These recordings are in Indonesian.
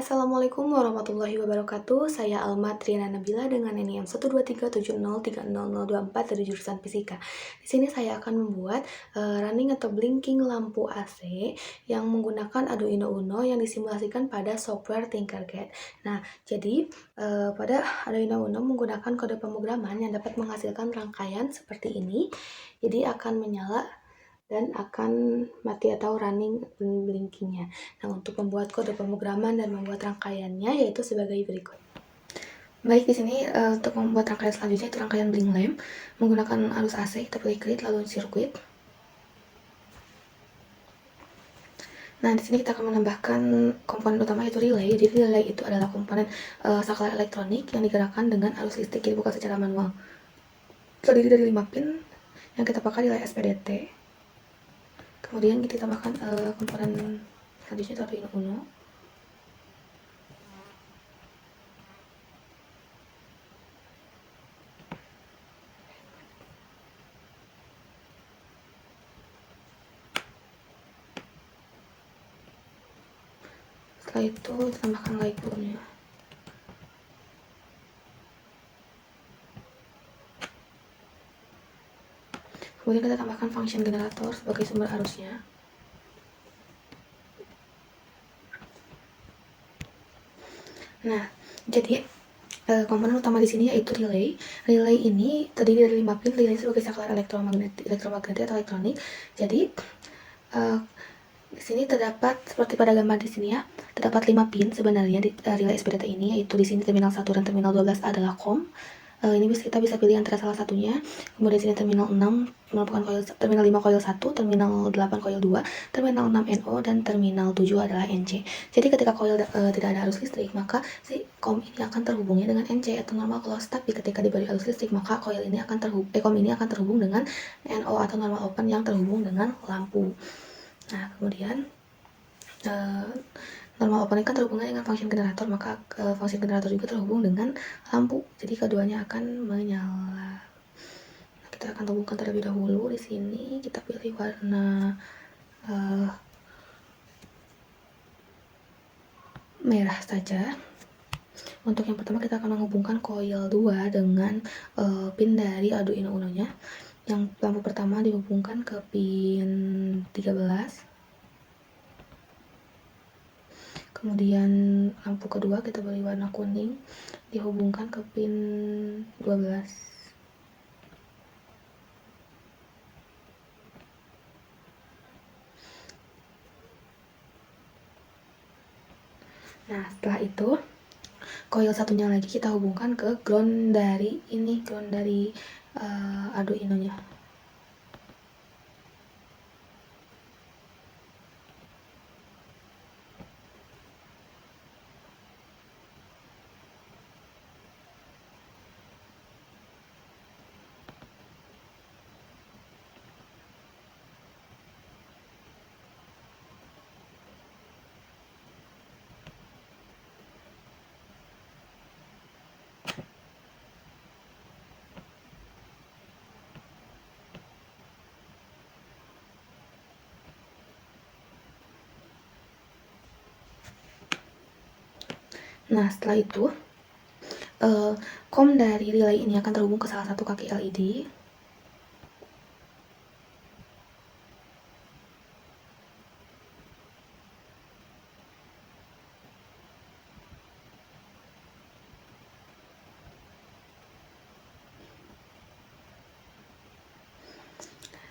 Assalamualaikum warahmatullahi wabarakatuh. Saya Alma Triana Nabila dengan NIM 123703024 dari jurusan Fisika. Di sini saya akan membuat running atau blinking lampu AC yang menggunakan Arduino Uno yang disimulasikan pada software Tinkercad. Nah, jadi pada Arduino Uno menggunakan kode pemrograman yang dapat menghasilkan rangkaian seperti ini. Jadi akan menyala dan akan mati atau running blinkingnya. Nah, untuk membuat kode pemrograman dan membuat rangkaiannya yaitu sebagai berikut. Baik, di sini untuk membuat rangkaian selanjutnya itu rangkaian blink lamp menggunakan arus AC. Kita pilih grid lalu sirkuit. Nah, di sini kita akan menambahkan komponen utama yaitu relay. Jadi relay itu adalah komponen saklar elektronik yang digerakkan dengan arus listrik, jadi bukan secara manual. Terdiri dari 5 pin yang kita pakai relay SPDT. Kemudian kita tambahkan komponen selanjutnya itu Arduino Uno. Setelah itu tambahkan light bulbnya. Kemudian kita tambahkan function generator sebagai sumber arusnya. Nah, jadi komponen utama di sini yaitu relay. Relay ini terdiri dari 5 pin. Relay sebagai saklar elektromagnetik atau elektronik. Jadi di sini terdapat seperti pada gambar di sini ya, terdapat 5 pin sebenarnya di relay SPDT ini, yaitu di sini terminal 1 dan terminal 12 adalah COM. Ini kita bisa pilih antara salah satunya. Kemudian sini terminal 6 merupakan coil, terminal 5 coil 1, terminal 8 coil 2, terminal 6 NO, dan terminal 7 adalah NC. Jadi ketika coil tidak ada arus listrik, maka si COM ini akan terhubungnya dengan NC atau normal close. Tapi ketika diberi arus listrik, maka coil ini akan COM ini akan terhubung dengan NO atau normal open yang terhubung dengan lampu. Nah, kemudian normal open kan terhubungnya dengan function generator, maka function generator juga terhubung dengan lampu. Jadi keduanya akan menyala. Nah, kita akan hubungkan terlebih dahulu. Di sini kita pilih warna merah saja. Untuk yang pertama kita akan menghubungkan coil 2 dengan pin dari Arduino Uno-nya. Yang lampu pertama dihubungkan ke pin 13. Kemudian lampu kedua kita beri warna kuning, dihubungkan ke pin 12. Nah, setelah itu coil satunya lagi kita hubungkan ke ground dari Arduino-nya. Nah, setelah itu COM dari relay ini akan terhubung ke salah satu kaki LED.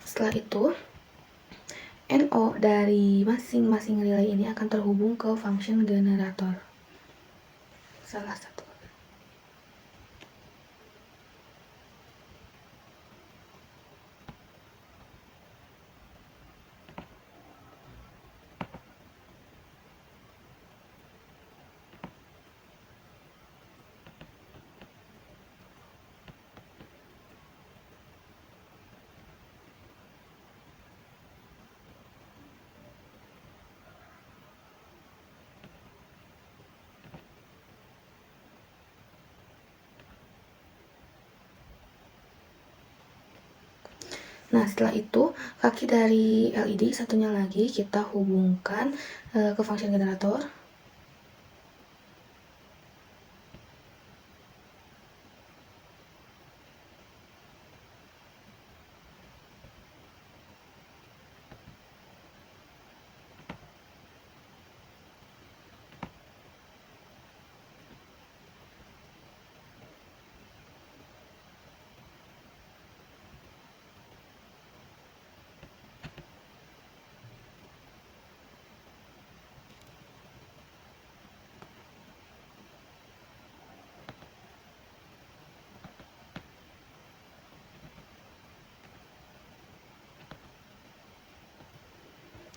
Setelah itu NO dari masing-masing relay ini akan terhubung ke function generator. Salah satu. Nah, setelah itu kaki dari LED satunya lagi kita hubungkan ke function generator.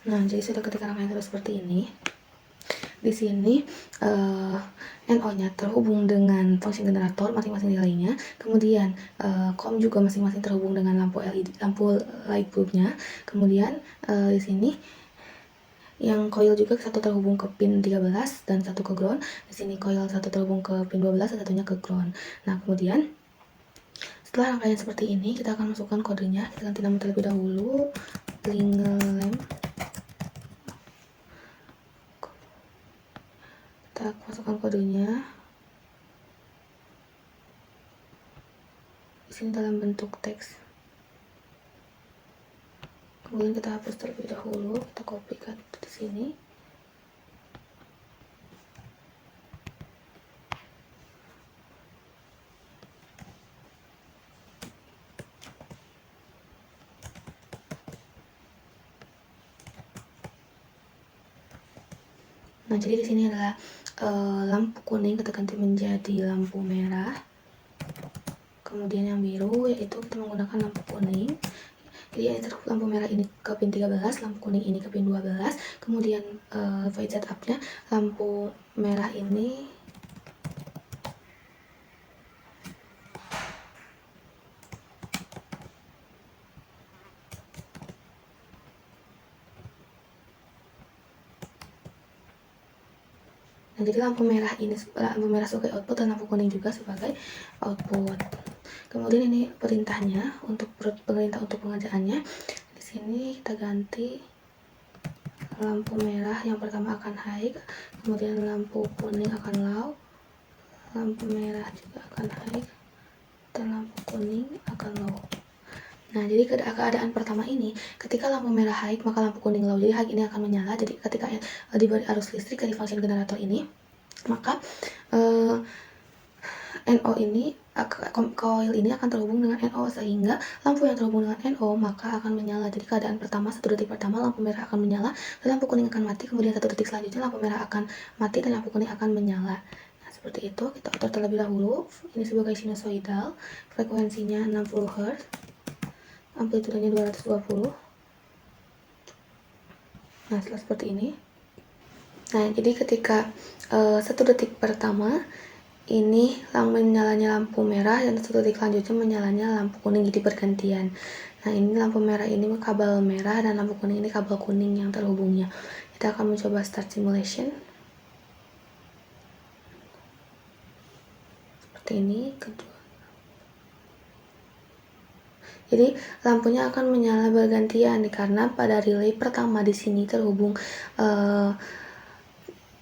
Nah, jadi sudah ketika rangkaian terus seperti ini, di sini NO-nya terhubung dengan function generator masing-masing nilainya, kemudian COM juga masing-masing terhubung dengan lampu LED, lampu light bulbnya, kemudian di sini yang coil juga satu terhubung ke pin 13 dan satu ke ground. Di sini coil satu terhubung ke pin 12 dan satunya ke ground. Nah, kemudian setelah rangkaian seperti ini, kita akan masukkan kodenya. Kita ganti nama terlebih dahulu, Lingelem. Kita masukkan kodenya di sini dalam bentuk teks. Kemudian kita hapus terlebih dahulu, kita kopikan di sini. Nah, jadi di sini adalah lampu kuning kita ganti menjadi lampu merah. Kemudian yang biru yaitu kita menggunakan lampu kuning. Jadi lampu merah ini ke pin 13, lampu kuning ini ke pin 12. Kemudian void setup-nya lampu merah ini Nah, jadi lampu merah sebagai output dan lampu kuning juga sebagai output. Kemudian ini perintahnya untuk perintah untuk pengerjaannya. Di sini kita ganti lampu merah yang pertama akan high, kemudian lampu kuning akan low, lampu merah juga akan high, dan lampu kuning akan low. Nah, jadi keadaan pertama ini, ketika lampu merah high maka lampu kuning low. Jadi high ini akan menyala. Jadi ketika diberi arus listrik dari function generator ini, maka NO ini coil ini akan terhubung dengan NO, sehingga lampu yang terhubung dengan NO maka akan menyala. Jadi keadaan pertama, 1 detik pertama lampu merah akan menyala dan lampu kuning akan mati, kemudian 1 detik selanjutnya lampu merah akan mati dan lampu kuning akan menyala. Nah, seperti itu. Kita atur terlebih dahulu. Ini sebagai sinusoidal, frekuensinya 60 Hz, amplitudenya 220. Nah, setelah seperti ini. Nah, jadi ketika 1 detik pertama ini menyalanya lampu merah dan 1 detik selanjutnya menyalanya lampu kuning, jadi bergantian. Nah, ini lampu merah ini kabel merah dan lampu kuning ini kabel kuning yang terhubungnya. Kita akan mencoba start simulation. Seperti ini. Jadi lampunya akan menyala bergantian karena pada relay pertama di sini terhubung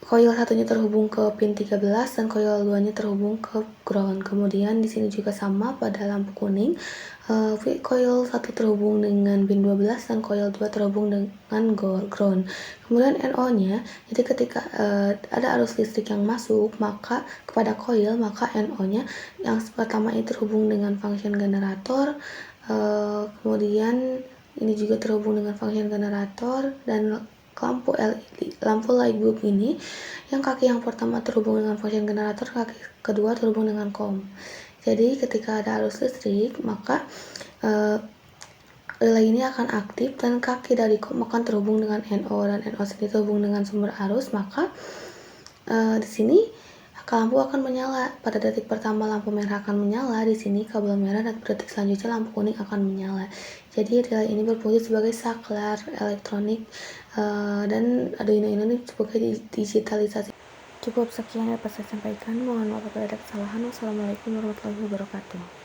coil satunya terhubung ke pin 13 dan coil 2-nya terhubung ke ground. Kemudian di sini juga sama pada lampu kuning. Coil 1 terhubung dengan pin 12 dan coil 2 terhubung dengan ground. Kemudian NO-nya, jadi ketika ada arus listrik yang masuk maka kepada coil, maka NO-nya yang pertama ini terhubung dengan function generator. Kemudian ini juga terhubung dengan function generator, dan lampu LED, lampu light bulb ini yang kaki yang pertama terhubung dengan function generator, kaki kedua terhubung dengan COM. Jadi ketika ada arus listrik maka relay ini akan aktif dan kaki dari COM akan terhubung dengan NO dan NO sendiri terhubung dengan sumber arus, maka di sini lampu akan menyala. Pada detik pertama lampu merah akan menyala, di sini kabel merah, dan pada detik selanjutnya lampu kuning akan menyala. Jadi relay ini berfungsi sebagai saklar elektronik dan Arduino ini sebagai digitalisasi. Cukup sekian yang dapat saya sampaikan. Mohon maaf apabila ada kesalahan. Wassalamualaikum warahmatullahi wabarakatuh.